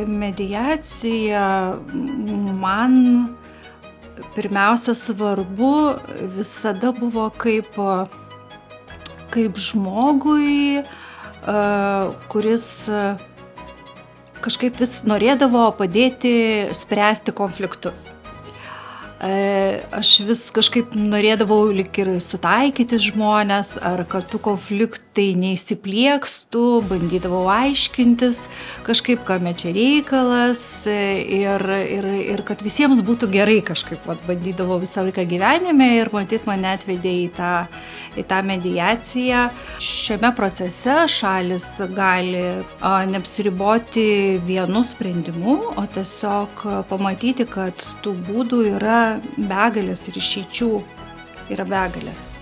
Mediacija man pirmiausia svarbu visada buvo kaip žmogui, kuris kažkaip vis norėdavo padėti spręsti konfliktus. Aš vis kažkaip norėdavau lyg ir sutaikyti žmones, ar kad tų konfliktai neįsipliekstų, bandydavau aiškintis kažkaip, kame čia reikalas ir kad visiems būtų gerai kažkaip, bandydavau visą laiką gyvenime ir matyt mane atvedė į tą mediaciją. Šiame procese šalis gali neapsiriboti vienu sprendimu, o tiesiog pamatyti, kad tų būdų yra begalės ir išeičių yra begalės.